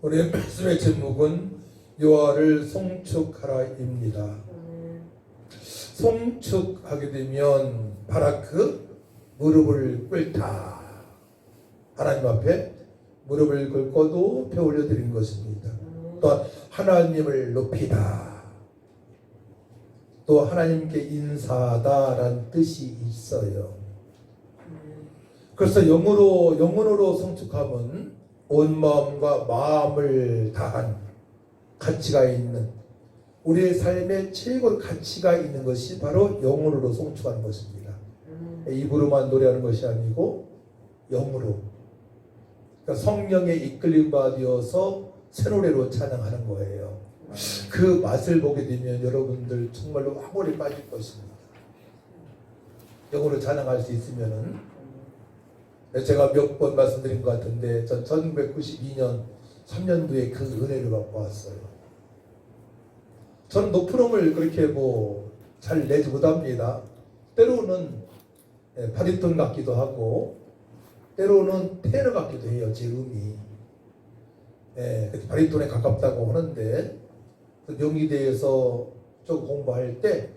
우리의 말씀의 제목은 여호와를 송축하라입니다. 송축하게 되면 바라크 무릎을 꿇다. 하나님 앞에 무릎을 꿇고 높이 올려드리는 것입니다. 또한 하나님을 높이다. 또 하나님께 인사하다라는 뜻이 있어요. 그래서 영혼으로 송축함은 온 마음과 마음을 다한 가치가 있는, 우리의 삶에 최고로 가치가 있는 것이 바로 영혼으로 송축하는 것입니다. 입으로만 노래하는 것이 아니고 영으로, 그러니까 성령에 이끌림 받아서 새 노래로 찬양하는 거예요. 그 맛을 보게 되면 여러분들 정말로 화물에 빠질 것입니다. 영으로 찬양할 수 있으면은, 제가 몇 번 말씀드린 것 같은데 전 1992년 3년도에 그 은혜를 받고 왔어요. 저는 높은 음을 그렇게 잘 내지 못합니다. 때로는 바리톤 같기도 하고 때로는 테너 같기도 해요. 제 음이 바리톤에 가깝다고 하는데, 명의대에서 좀 공부할 때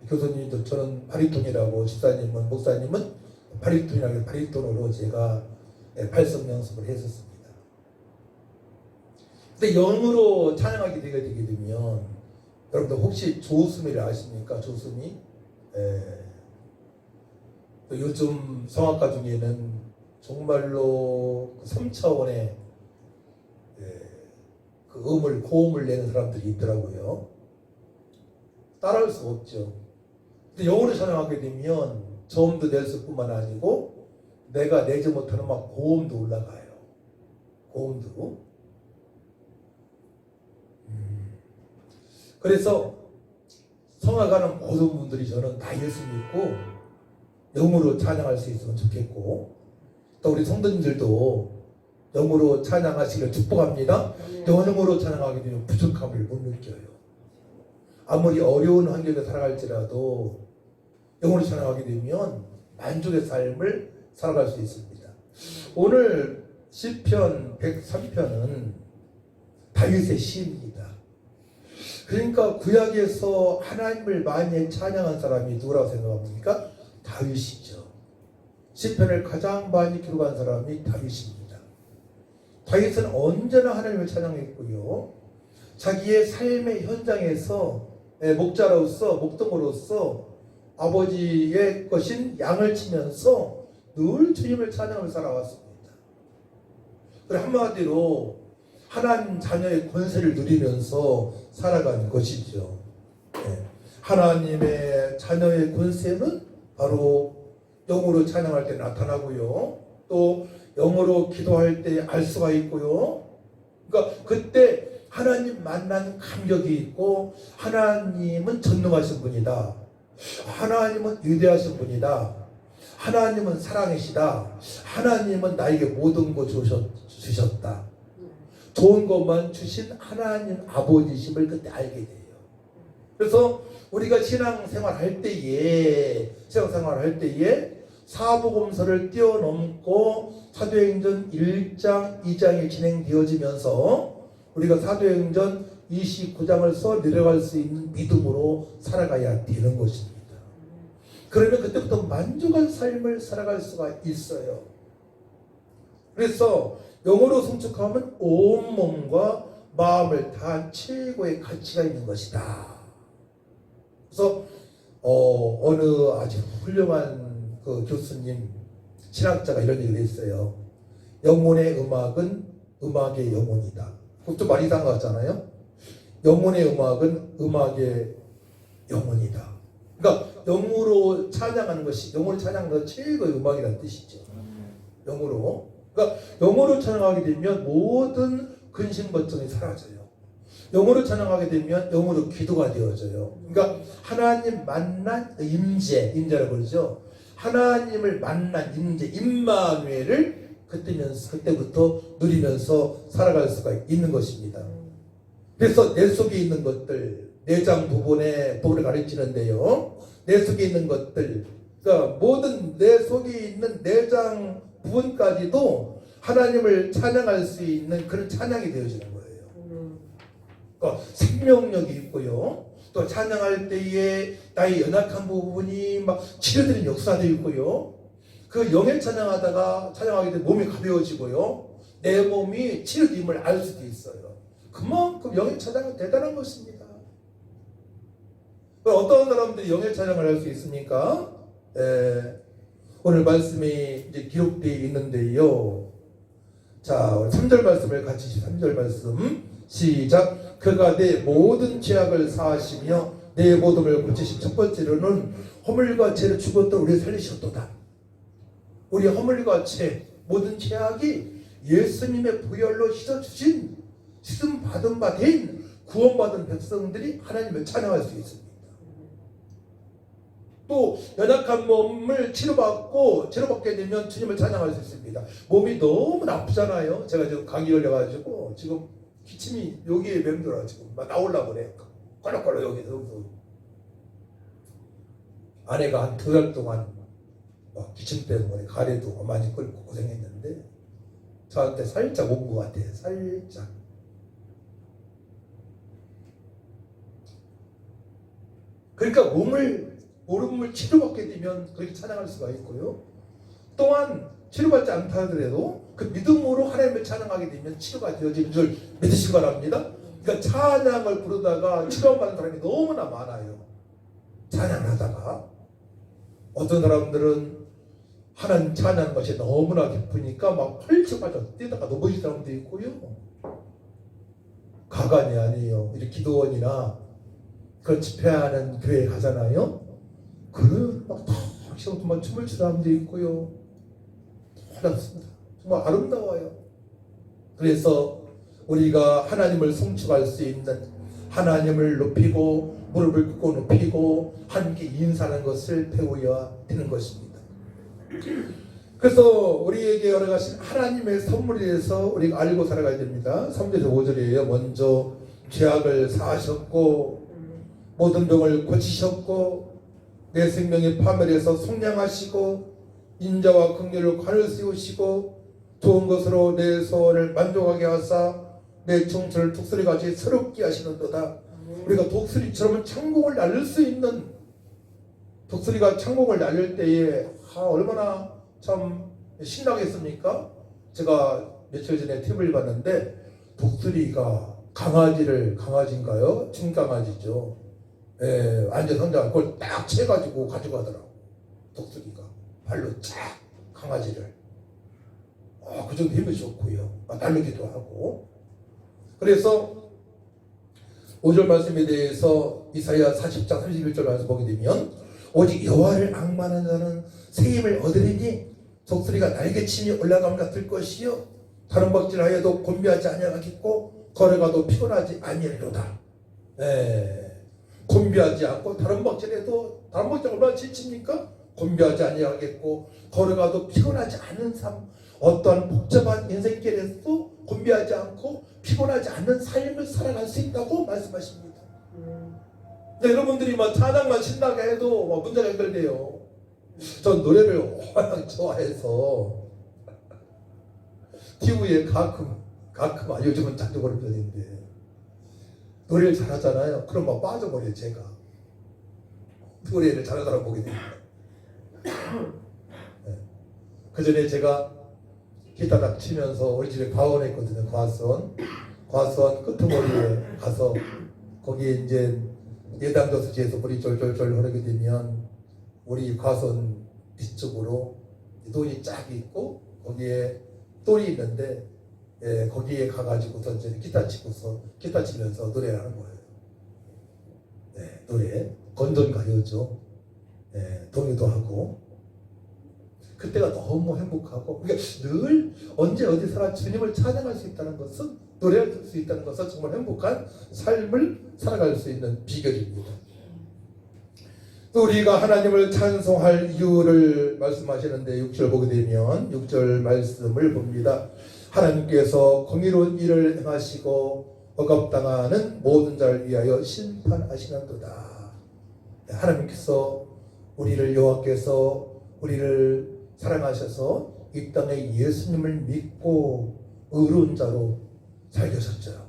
교수님도 저는 바리톤이라고, 집사님은 목사님은 바리톤이라고, 바리톤으로 제가 발성 연습을 했었습니다. 근데 영으로 찬양하게 되게 되면, 여러분들 혹시 조수미를 아십니까? 조수미? 또 요즘 성악가 중에는 정말로 3차원의 그 고음을 내는 사람들이 있더라고요. 따라할 수 없죠. 근데 영어로 찬양하게 되면 저음도 낼 수뿐만 아니고 내가 내지 못하는 고음도 올라가요. 고음도. 그래서 성악하는 모든 분들이 저는 다 예수 믿고 영으로 찬양할 수 있으면 좋겠고, 또 우리 성도님들도 영으로 찬양하시기를 축복합니다. 영으로 찬양하게 되면 부족함을 못 느껴요. 아무리 어려운 환경에 살아갈지라도 영으로 찬양하게 되면 만족의 삶을 살아갈 수 있습니다. 오늘 시편 103편은 다윗의 시입니다. 그러니까 구약에서 하나님을 많이 찬양한 사람이 누구라고 생각합니까? 다윗이죠. 시편을 가장 많이 기록한 사람이 다윗입니다. 다윗은 언제나 하나님을 찬양했고요. 자기의 삶의 현장에서 목자로서, 목동으로서 아버지의 것인 양을 치면서 늘 주님을 찬양하며 살아왔습니다. 그리고 한마디로 하나님 자녀의 권세를 누리면서 살아가는 것이죠. 하나님의 자녀의 권세는 바로 영으로 찬양할 때 나타나고요. 또 영으로 기도할 때 알 수가 있고요. 그러니까 그때 하나님 만난 감격이 있고, 하나님은 전능하신 분이다. 하나님은 위대하신 분이다. 하나님은 사랑이시다. 하나님은 나에게 모든 것 주셨다. 좋은 것만 주신 하나님 아버지심을 그때 알게 돼요. 그래서 우리가 신앙생활 할 때에 사복음서를 뛰어넘고 사도행전 1장, 2장이 진행되어지면서 우리가 사도행전 29장을 써 내려갈 수 있는 믿음으로 살아가야 되는 것입니다. 그러면 그때부터 만족한 삶을 살아갈 수가 있어요. 그래서 영으로 송축하면 온 몸과 마음을 다한 최고의 가치가 있는 것이다. 그래서 어느 아주 훌륭한 그 교수님, 신학자가 이런 얘기를 했어요. 영혼의 음악은 음악의 영혼이다. 그것도 많이 이상한 것 같잖아요. 영혼의 음악은 음악의 영혼이다. 그러니까 영으로 찬양하는 것이, 영으로 찬양하는 것이 최고의 음악이라는 뜻이죠. 영으로. 그러니까 영어로 찬양하게 되면 모든 근심 걱정이 사라져요. 영어로 찬양하게 되면 영어로 기도가 되어져요. 그러니까 하나님 만난 임재라고 그러죠. 하나님을 만난 임재, 임마누엘을 그때부터 누리면서 살아갈 수가 있는 것입니다. 그래서 내 속에 있는 것들, 내장 부분을 가르치는데요. 내 속에 있는 것들, 그러니까 모든 내 속에 있는 내장 부분까지도 하나님을 찬양할 수 있는 그런 찬양이 되어지는 거예요. 그러니까 생명력이 있고요. 또 찬양할 때에 나의 연약한 부분이 막 치료되는 역사도 있고요. 그 영의 찬양하게 되면 몸이 가벼워지고요. 내 몸이 치료됨을 알 수도 있어요. 그만큼 영의 찬양은 대단한 것입니다. 어떤 사람들이 영의 찬양을 할 수 있습니까? 오늘 말씀이 이제 기록되어 있는데요. 자, 3절 말씀을 같이 3절 말씀 시작. 그가 내 모든 죄악을 사하시며 내 모둠을 고치신. 첫 번째로는 허물과 죄를 죽었던 우리를 살리셨도다. 우리 허물과 죄, 모든 죄악이 예수님의 보혈로 씻어주신 씻음 받은 바 된 구원받은 백성들이 하나님을 찬양할 수 있습니다. 또 연약한 몸을 치료받게 되면 주님을 찬양할 수 있습니다. 몸이 너무 나쁘잖아요. 제가 지금 감기 걸려가지고 지금 기침이 여기에 맴돌아가지고 막 나오려고 그래. 껄렁껄렁 여기서. 아내가 한 2달 동안 막 기침 때문에 가래도 많이 끓고 고생했는데 저한테 살짝 온 것 같아요. 살짝. 그러니까 몸을 치료받게 되면 그렇게 찬양할 수가 있고요. 또한 치료받지 않다 하더라도 그 믿음으로 하나님을 찬양하게 되면 치료가 되어지는 줄 믿으시기 바랍니다. 그러니까 찬양을 부르다가 치료받는 사람이 너무나 많아요. 찬양을 하다가 어떤 사람들은 하나님 찬양하는 것이 너무나 기쁘니까 막 펄쩍 빠져 뛰다가 넘어진 사람도 있고요. 가관이 아니에요. 이렇게 기도원이나 그 집회하는 교회 가잖아요. 그런 막 정말 춤을 추는 사람도 있고요. 아름답습니다. 정말 아름다워요. 그래서 우리가 하나님을 송축할 수 있는, 하나님을 높이고 무릎을 꿇고 높이고 함께 인사하는 것을 배워야 되는 것입니다. 그래서 우리에게 허락하신 하나님의 선물에 대해서 우리가 알고 살아가야 됩니다. 3절에서 5절이에요. 먼저 죄악을 사하셨고 모든 병을 고치셨고 내 생명의 파멸에서 속량하시고 인자와 긍휼을 관을 세우시고 좋은 것으로 내 소원을 만족하게 하사 내 청춘을 독수리같이 새롭게 하시는도다. 우리가 독수리처럼 창공을 날릴 수 있는, 독수리가 창공을 날릴 때에 얼마나 참 신나겠습니까? 제가 며칠 전에 팁을 봤는데 독수리가 강아지인가요? 중강아지죠. 완전 성장한 그걸 딱 채가지고 가지고 가더라고. 독수리가 발로 쫙 강아지를. 그 정도 힘이 좋고요. 날리기도 하고. 그래서 5절 말씀에 대해서 이사야 40장 31절 말씀 보게 되면 오직 여호와를 앙망하는 자는 새 힘을 얻으리니 독수리가 날개치며 올라감 같을 것이요 다른 박질하여도 곤비하지 아니하겠고 걸어가도 피곤하지 아니하리로다. 곤비하지 않고 다른 박질해도 다른 박질 얼마나 지칩니까? 곤비하지 아니하겠고 걸어가도 피곤하지 않은 삶, 어떠한 복잡한 인생길에서도 곤비하지 않고 피곤하지 않는 삶을 살아갈 수 있다고 말씀하십니다. 여러분들이 막 찬양만 신나게 해도 막 문제가 해결돼요. 전 노래를 워낙 좋아해서 TV에 가끔 요즘은 자주 보는 편인데 노래를 잘하잖아요. 그럼 막 빠져버려요. 제가 노래를 잘하는 사람 보게 됩니다. 그 전에 제가 기타 딱 치면서 우리 집에 과원했거든요. 과수원 끄트머리에 가서 거기에 이제 예당 저수지에서 물이 쫄쫄쫄 흐르게 되면 우리 과수원 뒤쪽으로 돈이 쫙 있고 거기에 똘이 있는데 거기에 가가지고서 이제 기타 치면서 노래를 하는 거예요. 노래 건전 가요죠. 동요도 하고. 그때가 너무 행복하고, 그러니까 늘 언제 어디서나 주님을 찬양할 수 있다는 것은, 노래할 수 있다는 것은 정말 행복한 삶을 살아갈 수 있는 비결입니다. 또 우리가 하나님을 찬송할 이유를 말씀하시는데 6절 보게 되면 6절 말씀을 봅니다. 하나님께서 공의로운 일을 행하시고 억압당하는 모든 자를 위하여 심판하시는도다. 하나님께서 여호와께서 우리를 사랑하셔서 이 땅에 예수님을 믿고 의로운 자로 살게 하셨죠.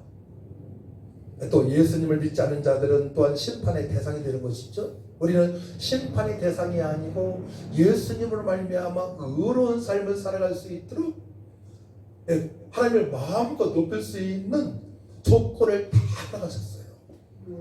또 예수님을 믿지 않은 자들은 또한 심판의 대상이 되는 것이죠. 우리는 심판의 대상이 아니고 예수님으로 말미암아 의로운 삶을 살아갈 수 있도록 하나님을 마음껏 높일 수 있는 조건을 다 나가셨어요.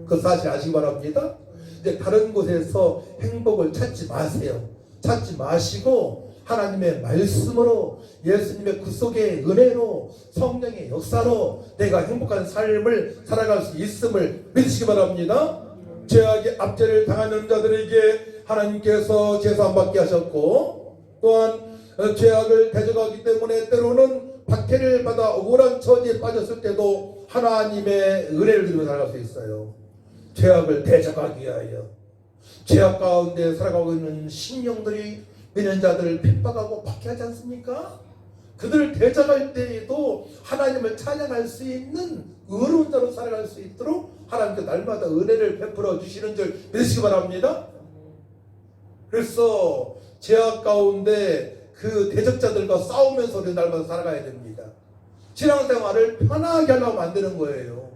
그 사실 아시기 바랍니다. 이제 다른 곳에서 행복을 찾지 마세요. 찾지 마시고 하나님의 말씀으로, 예수님의 그 속의 은혜로, 성령의 역사로 내가 행복한 삶을 살아갈 수 있음을 믿으시기 바랍니다. 죄악의 압제를 당하는 자들에게 하나님께서 제사 안 받게 하셨고, 또한 죄악을 대적하기 때문에 때로는 박해를 받아 억울한 처지에 빠졌을 때도 하나님의 은혜를 누리며 살아갈 수 있어요. 죄악을 대적하기 위하여 죄악 가운데 살아가고 있는 신령들이 믿는 자들을 핍박하고 박해하지 않습니까? 그들을 대적할 때에도 하나님을 찬양할 수 있는 의로운 자로 살아갈 수 있도록 하나님께 날마다 은혜를 베풀어 주시는 줄 믿으시기 바랍니다. 그래서 죄악 가운데 그 대적자들과 싸우면서 우리 날마다 살아가야 됩니다. 신앙생활을 편하게 하려고 만드는 거예요.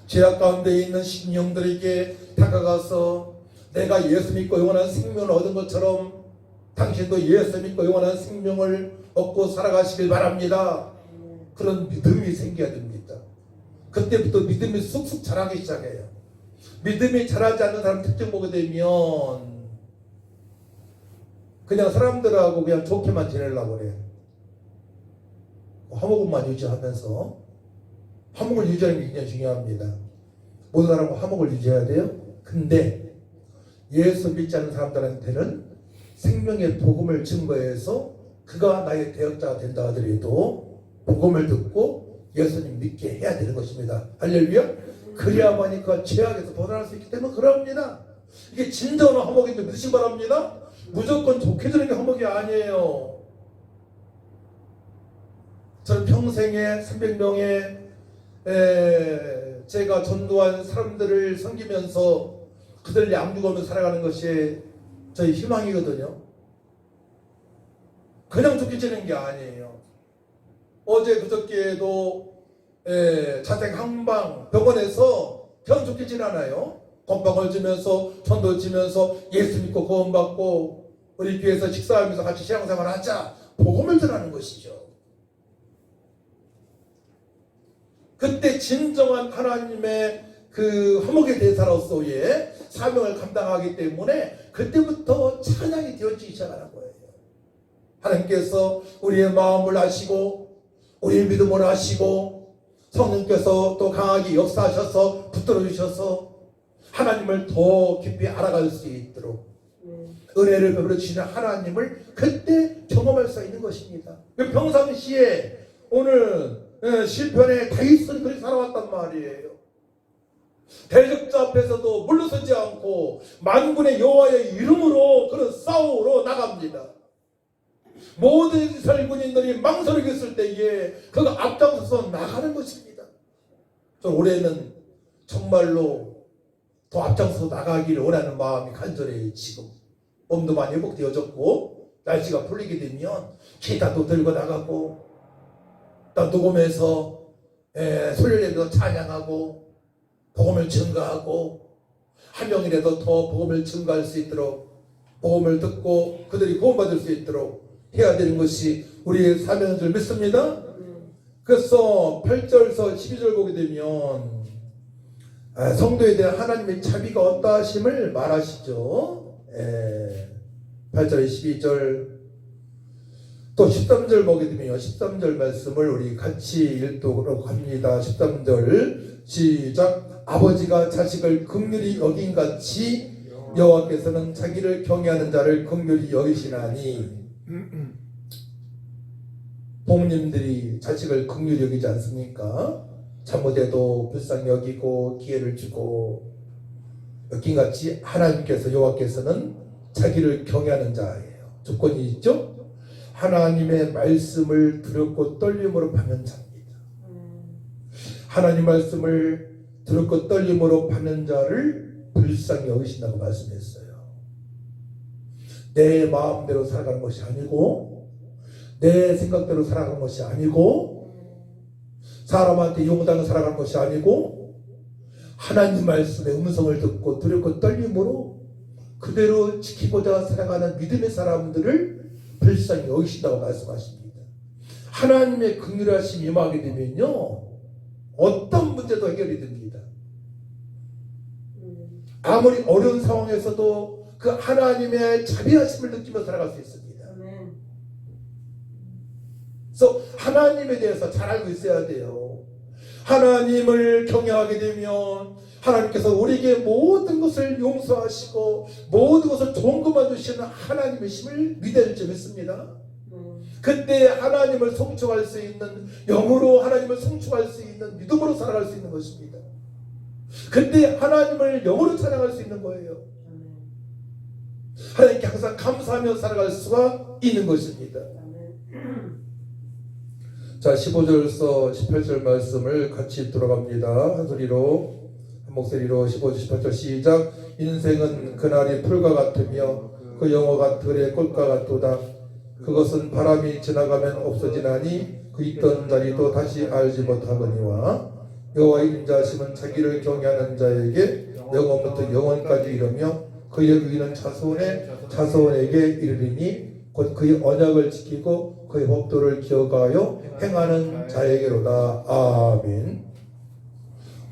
죄악 가운데 있는 신령들에게 다가가서 내가 예수 믿고 영원한 생명을 얻은 것처럼 당신도 예수 믿고 영원한 생명을 얻고 살아가시길 바랍니다. 그런 믿음이 생겨야 됩니다. 그때부터 믿음이 쑥쑥 자라기 시작해요. 믿음이 자라지 않는 사람 특징 보게 되면 그냥 사람들하고 그냥 좋게만 지내려고 그래요. 화목만 유지하면서, 화목을 유지하는 게 굉장히 중요합니다. 모든 사람과 화목을 유지해야 돼요. 근데 예수 믿지 않는 사람들한테는 생명의 복음을 증거해서 그가 나의 대역자가 된다 하더라도 복음을 듣고 예수님 믿게 해야 되는 것입니다. 할렐루야. 그래야만이 그 죄악에서 벗어날 수 있기 때문에 그럽니다. 이게 진정한 화목인지 믿으시기 바랍니다. 무조건 좋게 되는 게 화목이 아니에요. 저는 평생에 300명의 제가 전도한 사람들을 섬기면서 그들 양육하면서 살아가는 것이 저희 희망이거든요. 그냥 좋게 지는 게 아니에요. 어제 그저께에도 자택 항방 병원에서 그냥 좋게 지나나요? 건방을 주면서 전도 지면서 예수 믿고 구원받고 우리 교회에서 식사하면서 같이 신앙생활 하자, 복음을 전하는 것이죠. 그때 진정한 하나님의 그 화목의 대사로서의 사명을 감당하기 때문에 그때부터 찬양이 되어지기 시작하는 거예요. 하나님께서 우리의 마음을 아시고 우리의 믿음을 아시고 성령께서 또 강하게 역사하셔서 붙들어 주셔서 하나님을 더 깊이 알아갈 수 있도록 은혜를 베풀어 주시는 하나님을 그때 경험할 수 있는 것입니다. 평상시에 오늘 시편에 다윗은 그렇게 살아왔단 말이에요. 대적자 앞에서도 물러서지 않고 만군의 여호와의 이름으로 그런 싸우러 나갑니다. 모든 이스라엘 군인들이 망설이고 있을 때에 그가 앞장서서 나가는 것입니다. 저 올해는 정말로 더 앞장서서 나가기를 원하는 마음이 간절해요. 지금 몸도 많이 회복되어졌고 날씨가 풀리게 되면 기타도 들고 나가고 또 녹음해서 소리내면서 찬양하고 복음을 증거하고 한 명이라도 더 복음을 증거할 수 있도록 복음을 듣고 그들이 구원받을 수 있도록 해야 되는 것이 우리의 사명인 줄 믿습니다. 그래서 8절에서 12절 보게 되면 성도에 대한 하나님의 자비가 어떠하심을 말하시죠. 8절 12절 또 13절 보게 되면 13절 말씀을 우리 같이 읽도록 합니다. 13절 시작. 아버지가 자식을 긍휼히 여긴같이 여호와께서는 자기를 경외하는 자를 긍휼히 여기시나니. 부모님들이 자식을 긍휼히 여기지 않습니까? 잘못해도 불쌍히 여기고 기회를 주고 여긴같이 하나님께서 여호와께서는 자기를 경외하는 자예요. 조건이 있죠? 하나님의 말씀을 두렵고 떨림으로 받는 자입니다. 하나님 말씀을 두렵고 떨림으로 받는 자를 불쌍히 여기신다고 말씀했어요. 내 마음대로 살아가는 것이 아니고 내 생각대로 살아가는 것이 아니고 사람한테 이용당해 살아가는 것이 아니고 하나님 말씀의 음성을 듣고 두렵고 떨림으로 그대로 지키고자 살아가는 믿음의 사람들을 불쌍히 여기신다고 말씀하십니다. 하나님의 긍휼하심이 임하게 되면요 어떤 문제도 해결이 됩니다. 아무리 어려운 상황에서도 그 하나님의 자비하심을 느끼며 살아갈 수 있습니다. 그래서 하나님에 대해서 잘 알고 있어야 돼요. 하나님을 경외하게 되면 하나님께서 우리에게 모든 것을 용서하시고 모든 것을 좋은 것만 주시는 하나님의 힘을 믿어야 줄 믿습니다. 그때 하나님을 송축할 수 있는 영으로 하나님을 송축할 수 있는 믿음으로 살아갈 수 있는 것입니다. 그때 하나님을 영으로 찬양할 수 있는 거예요. 하나님께 항상 감사하며 살아갈 수가 있는 것입니다. 자, 15절서 18절 말씀을 같이 들어갑니다. 한 소리로, 한 목소리로 15절, 18절 시작. 인생은 그날이 풀과 같으며 그 영화가 들의 꽃과 같도다. 그것은 바람이 지나가면 없어지나니 그 있던 자리도 다시 알지 못하거니와 여호와의 인자하심은 자기를 경외하는 자에게 영원부터 영원까지 이르며 그의 의는 자손에게 이르리니 곧 그의 언약을 지키고 그의 법도를 기억하여 행하는 자에게로다. 아멘.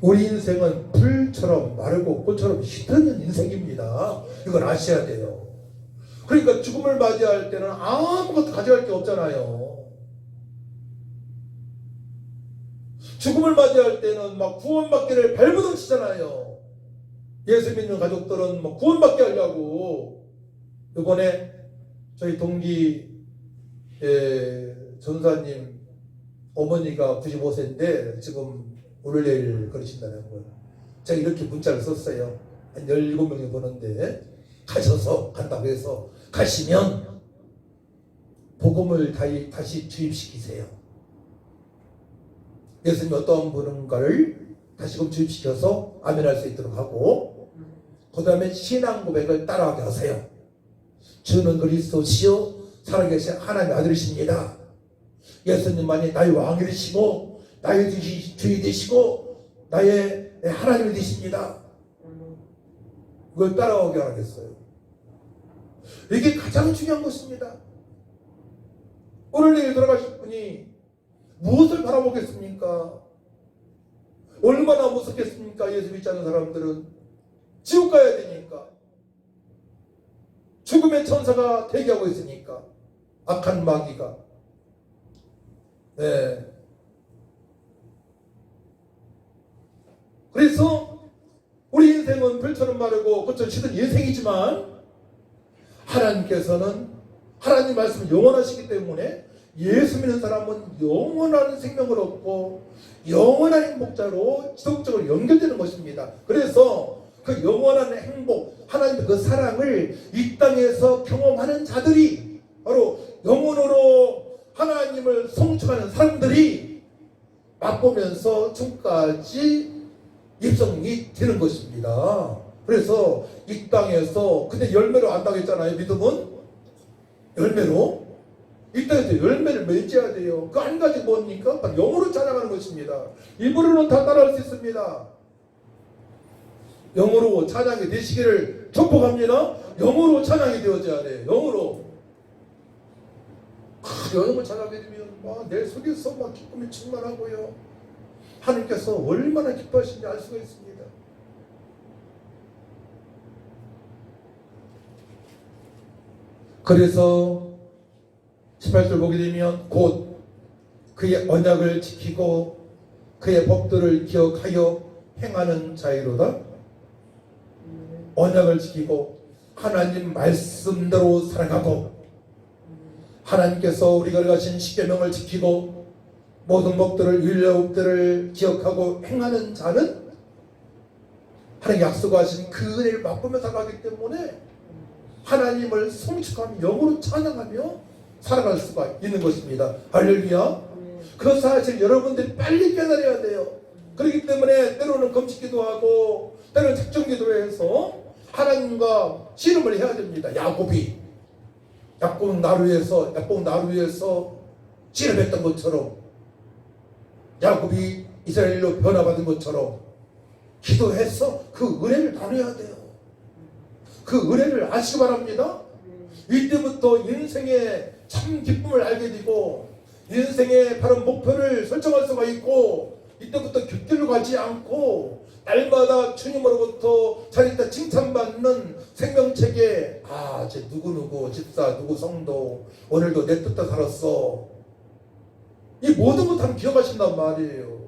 우리 인생은 풀처럼 마르고 꽃처럼 시드는 인생입니다. 이걸 아셔야 돼요. 그러니까 죽음을 맞이할 때는 아무것도 가져갈 게 없잖아요. 죽음을 맞이할 때는 막 구원받기를 발버둥 치잖아요. 예수 믿는 가족들은 막 구원받게 하려고. 이번에 저희 동기 전사님 어머니가 95세인데 지금 오늘 내일 그러신다는 거예요. 제가 이렇게 문자를 썼어요. 한 17명이 보는데 가셔서 간다고 해서 가시면 복음을 다시 주입시키세요. 예수님이 어떤 분인가를 다시금 주입시켜서 아멘할 수 있도록 하고 그 다음에 신앙 고백을 따라하게 하세요. 주는 그리스도시요 살아계신 하나님의 아들이십니다. 예수님만이 나의 왕이 되시고 나의 주이 되시고 나의 하나님이 되십니다. 그걸 따라오게 하겠어요. 이게 가장 중요한 것입니다. 오늘 내일 돌아가실 분이 무엇을 바라보겠습니까? 얼마나 무섭겠습니까? 예수 믿지 않는 사람들은 지옥 가야 되니까, 죽음의 천사가 대기하고 있으니까, 악한 마귀가. 네. 그래서 우리 인생은 별처럼 마르고 꽃처럼 시든 인생이지만 하나님께서는 하나님 말씀은 영원하시기 때문에 예수 믿는 사람은 영원한 생명을 얻고 영원한 행복자로 지속적으로 연결되는 것입니다. 그래서 그 영원한 행복, 하나님의 그 사랑을 이 땅에서 경험하는 자들이 바로 영혼으로 하나님을 송축하는 사람들이 맛보면서 지금까지 입성이 되는 것입니다. 그래서 이 땅에서 근데 열매로 안다고 했잖아요. 믿음은 열매로 이 땅에서 열매를 맺어야 돼요. 그 한 가지 뭡니까? 영으로 찬양하는 것입니다. 입으로는 다 따라할 수 있습니다. 영으로 찬양이 되시기를 축복합니다. 영으로 찬양이 되어져야 돼요. 영으로 영을 찬양하게 되면 내 속에서 막 기쁨이 충만하고요. 하나님께서 얼마나 기뻐하시는지 알 수가 있습니다. 그래서 18절 보게 되면 곧 그의 언약을 지키고 그의 법들을 기억하여 행하는 자이로다. 언약을 지키고 하나님 말씀대로 살아가고 하나님께서 우리가 가신 십계명을 지키고 모든 법들을 율법들을 기억하고 행하는 자는 하나님 약속하신 그 은혜를 맛보며 살아가기 때문에 하나님을 송축하며 영으로 찬양하며 살아갈 수가 있는 것입니다. 할렐루야. 그 사실 여러분들이 빨리 깨달아야 돼요. 그렇기 때문에 때로는 금식기도 하고 때로는 작정기도로 해서 하나님과 씨름을 해야 됩니다. 야곱 나루에서 진압했던 것처럼, 야곱이 이스라엘로 변화받은 것처럼 기도해서 그 은혜를 나눠야 돼요. 그 은혜를 아시기 바랍니다. 이때부터 인생의 참 기쁨을 알게 되고 인생의 바른 목표를 설정할 수가 있고, 이때부터 곁길로 가지 않고 날마다 주님으로부터 자리다 칭찬받는 생명책에 제 누구누구 집사 누구 성도 오늘도 내 뜻대로 살았어, 이 모든 것 다 기억하신단 말이에요.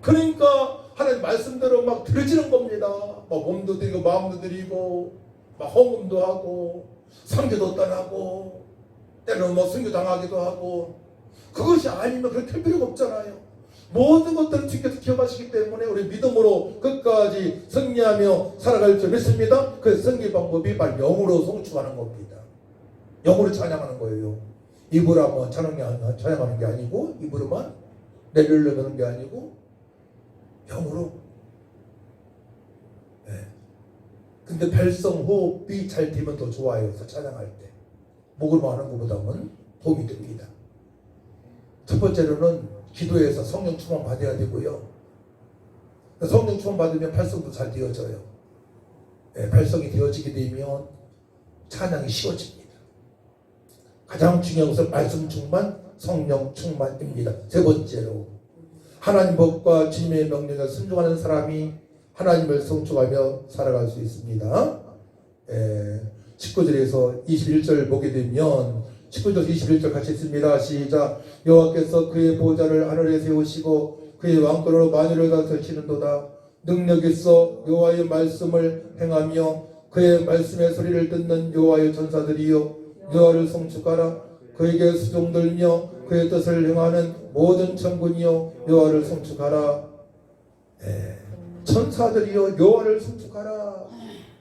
그러니까 하나님 말씀대로 막 들어지는 겁니다. 막 몸도 드리고 마음도 드리고 막 헌금도 하고 상교도 떠나고 때로는 뭐 순교 당하기도 하고. 그것이 아니면 그렇게 할 필요가 없잖아요. 모든 것들을 주께서 기억하시기 때문에 우리 믿음으로 끝까지 승리하며 살아갈 줄 믿습니다. 그 승리 방법이 바로 영으로 송축하는 겁니다. 영으로 찬양하는 거예요. 입으로 한번 찬양하는 게 아니고, 입으로만 내려를 넣는 게 아니고 영으로. 네. 근데 발성 호흡이 잘 되면 더 좋아요. 찬양할 때 목으로 하는 것보다는 도움이 됩니다. 첫 번째로는 기도에서 성령 충만 받아야 되고요. 성령 충만 받으면 발성도 잘 되어져요. 네, 발성이 되어지게 되면 찬양이 쉬워집니다. 가장 중요한 것은 말씀 충만, 성령 충만입니다. 세 번째로 하나님 법과 주님의 명령에 순종하는 사람이 하나님을 성축하며 살아갈 수 있습니다. 19절에서 21절 보게 되면 19절 21절 같이 읽습니다. 시작. 여호와께서 그의 보좌를 하늘에 세우시고 그의 왕권으로 만유를 다스리시는도다. 능력 있어 여호와의 말씀을 행하며 그의 말씀의 소리를 듣는 여호와의 전사들이여 여호와를 송축하라. 그에게 수종들며 그의 뜻을 행하는 모든 천군이여 여호와를 송축하라. 천사들이여 여호와를 송축하라.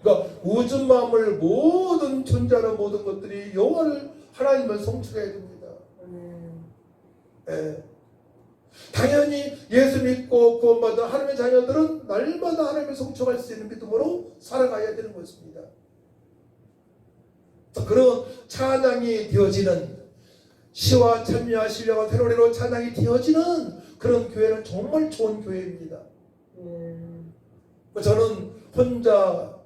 그러니까 우주 만물 모든 존재하는 모든 것들이 여호와를 하나님을 송축해야 됩니다. 당연히 예수 믿고 구원받은 하나님의 자녀들은 날마다 하나님을 송축할 수 있는 믿음으로 살아가야 되는 것입니다. 그런 찬양이 되어지는, 시와 찬미와 신령과 테러리로 찬양이 되어지는 그런 교회는 정말 좋은 교회입니다. 저는 혼자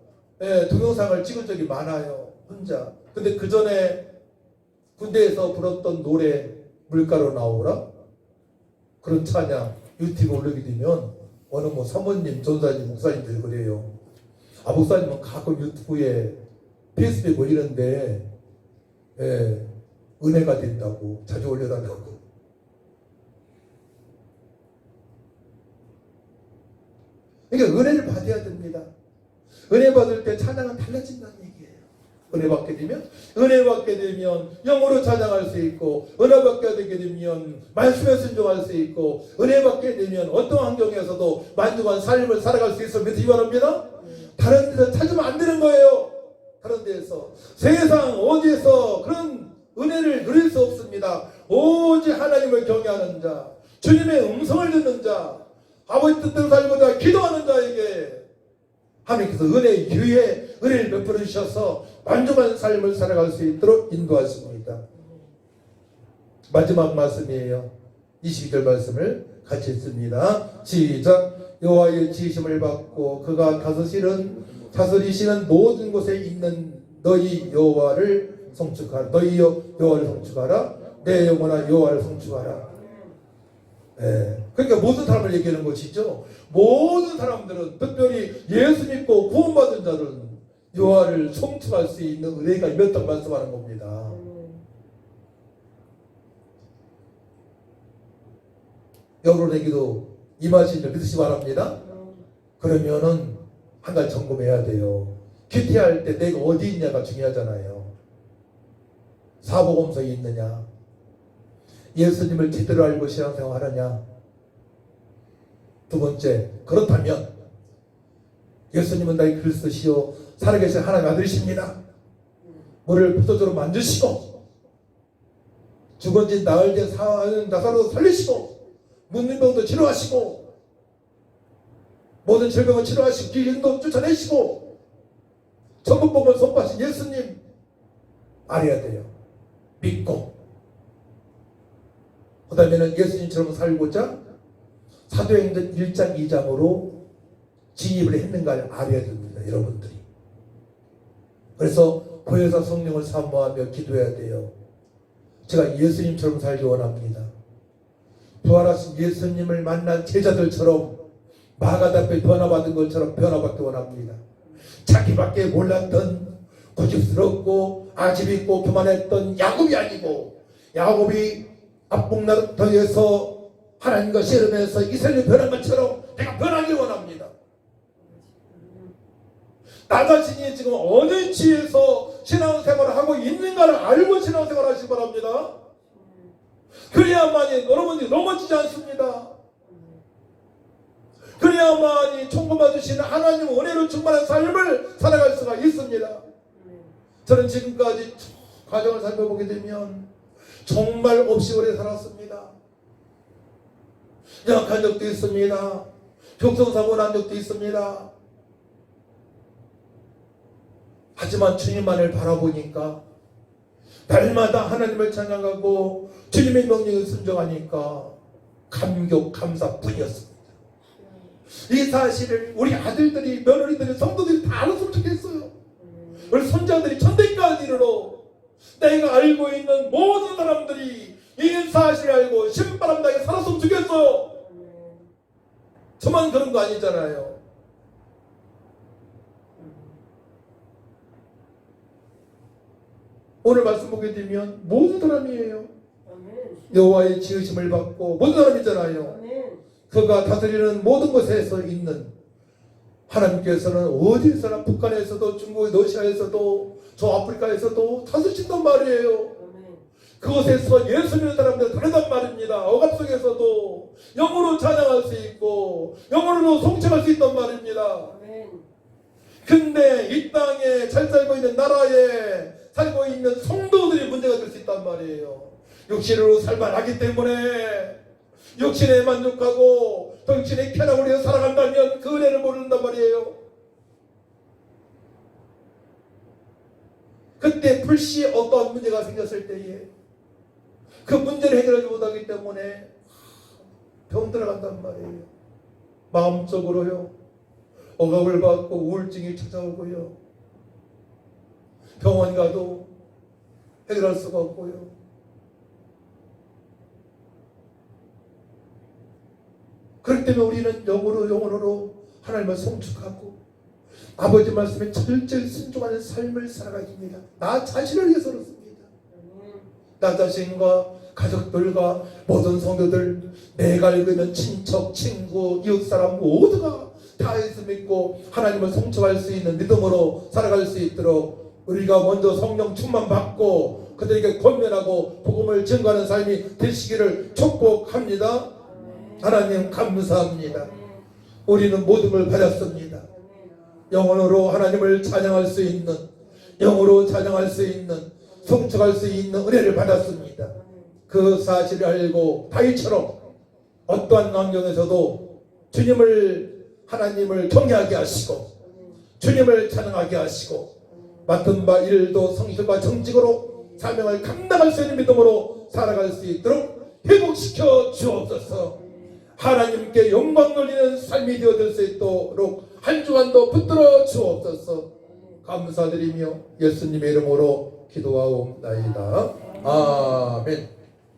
동영상을 찍은 적이 많아요. 혼자. 근데 그 전에 군대에서 불었던 노래 물가로 나오라, 그런 찬양 유튜브에 올리게 되면 어느 사모님, 전사님, 목사님들 그래요. 목사님은 가끔 유튜브에 페이스북에 올리는데 은혜가 된다고 자주 올려달라고. 그러니까 은혜를 받아야 됩니다. 은혜 받을 때 찬양은 달라진다는 얘기예요. 은혜 받게 되면 영어로 찬양할 수 있고, 은혜 받게 되게 되면 말씀에 순종할 수 있고, 은혜 받게 되면 어떤 환경에서도 만족한 삶을 살아갈 수 있어 믿으시 바랍니다. 다른 데서 찾으면 안 되는 거예요. 다른 데에서 세상 어디에서 그런 은혜를 누릴 수 없습니다. 오직 하나님을 경외하는 자, 주님의 음성을 듣는 자, 아버지 뜻대로 살고자 기도하는 자에게 하나님께서 은혜의 기회에 은혜를 베풀어 주셔서 만족한 삶을 살아갈 수 있도록 인도하십니다. 마지막 말씀이에요. 22절 말씀을 같이 읽습니다. 시작. 여호와의 지심을 받고 그가 다스리시는 모든 곳에 있는 너희 여호와를 송축하라. 너희 여호와를 송축하라. 내 영혼아 여호와를 송축하라. 그러니까 모든 사람을 얘기하는 것이죠. 모든 사람들은, 특별히 예수 믿고 구원받은 자들은 여호와를 송축할 수 있는 은혜가 임했다고 말씀하는 겁니다. 여러분에게도 임하신 줄 믿으시 바랍니다. 그러면은 한 가지 점검해야 돼요. 큐티할 때 내가 어디 있냐가 중요하잖아요. 사복음서에 있느냐, 예수님을 제대로 알고 신앙생활하느냐. 두 번째, 그렇다면 예수님은 나의 그리스도시요 살아계신 하나님 아들이십니다. 물을 포도주로 만드시고 죽은 지 나흘 된 나사로도 살리시고 묻는 병도 치료하시고 모든 질병을 치료하시고 귀신도 쫓아내시고 천국복을 선포하신 예수님 알아야 돼요. 믿고 그 다음에는 예수님처럼 살고자 사도행전 1장 2장으로 진입을 했는가를 알아야 됩니다. 여러분들이. 그래서 보혜사 성령을 사모하며 기도해야 돼요. 제가 예수님처럼 살기 원합니다. 부활하신 예수님을 만난 제자들처럼 마가다에 변화받은 것처럼 변화받기 원합니다. 자기밖에 몰랐던 고집스럽고 아집있고 교만했던 야곱이 아니고, 야곱이 압봉나루터에서 하나님과 씨름해서 이스라엘이 변한 것처럼 내가 변하기 원합니다. 나 자신이 지금 어느 지에서 신앙생활을 하고 있는가를 알고 신앙생활을 하시기 바랍니다. 그래야만이 여러분들이 넘어지지 않습니다. 그래야만이 천국받으시는 하나님 은혜로 충만한 삶을 살아갈 수가 있습니다. 저는 지금까지 가정을 살펴보게 되면 정말 없이 오래 살았습니다. 연약한 적도 있습니다. 교통사고 난 적도 있습니다. 하지만 주님만을 바라보니까 날마다 하나님을 찬양하고 주님의 명령을 순종하니까 감격 감사뿐이었습니다. 이 사실을 우리 아들들이, 며느리들이, 성도들이 다 알았으면 좋겠어요. 우리 손자들이 천대까지 이르러 내가 알고 있는 모든 사람들이 이 사실을 알고 신바람나게 살았으면 좋겠어요. 저만 그런 거 아니잖아요. 오늘 말씀 보게 되면 모든 사람이에요. 여호와의 지으심을 받고 모든 사람이잖아요. 그가 다스리는 모든 곳에서 있는 하나님께서는 어디서나 북한에서도 중국, 러시아에서도 저 아프리카에서도 다스리신단 말이에요. 그곳에서 예수 믿는 사람들 다르단 말입니다. 억압 속에서도 영으로 찬양할 수 있고 영으로 송축할 수 있단 말입니다. 근데 이 땅에 잘 살고 있는 나라에 살고 있는 성도들이 문제가 될 수 있단 말이에요. 육신으로 살만하기 때문에 육신에 만족하고 정신의 쾌락을 위해 살아간다면 그 은혜를 모른단 말이에요. 그때 불시 어떠한 문제가 생겼을 때에 그 문제를 해결하지 못하기 때문에 병 들어간단 말이에요. 마음적으로요. 억압을 받고 우울증이 찾아오고요. 병원 가도 해결할 수가 없고요. 그렇기 때문에 우리는 영으로 하나님을 송축하고 아버지 말씀에 철저히 순종하는 삶을 살아가야 됩니다. 나 자신을 위해서 그렇습니다. 나 자신과 가족들과 모든 성도들, 내가 알고 있는 친척, 친구, 이웃사람 모두가 다 예수 믿고 하나님을 송축할 수 있는 믿음으로 살아갈 수 있도록 우리가 먼저 성령 충만 받고 그들에게 권면하고 복음을 증거하는 삶이 되시기를 축복합니다. 하나님 감사합니다. 우리는 모든 걸 받았습니다. 영혼으로 하나님을 찬양할 수 있는, 영으로 찬양할 수 있는, 송축할 수 있는 은혜를 받았습니다. 그 사실을 알고 다윗처럼 어떠한 환경에서도 주님을, 하나님을 경외하게 하시고 주님을 찬양하게 하시고 맡은 바 일도 성실과 정직으로 사명을 감당할 수 있는 믿음으로 살아갈 수 있도록 회복시켜 주옵소서. 하나님께 영광 돌리는 삶이 되어질 수 있도록 한 주간도 붙들어 주옵소서. 감사드리며 예수님의 이름으로 기도하옵나이다. 아멘.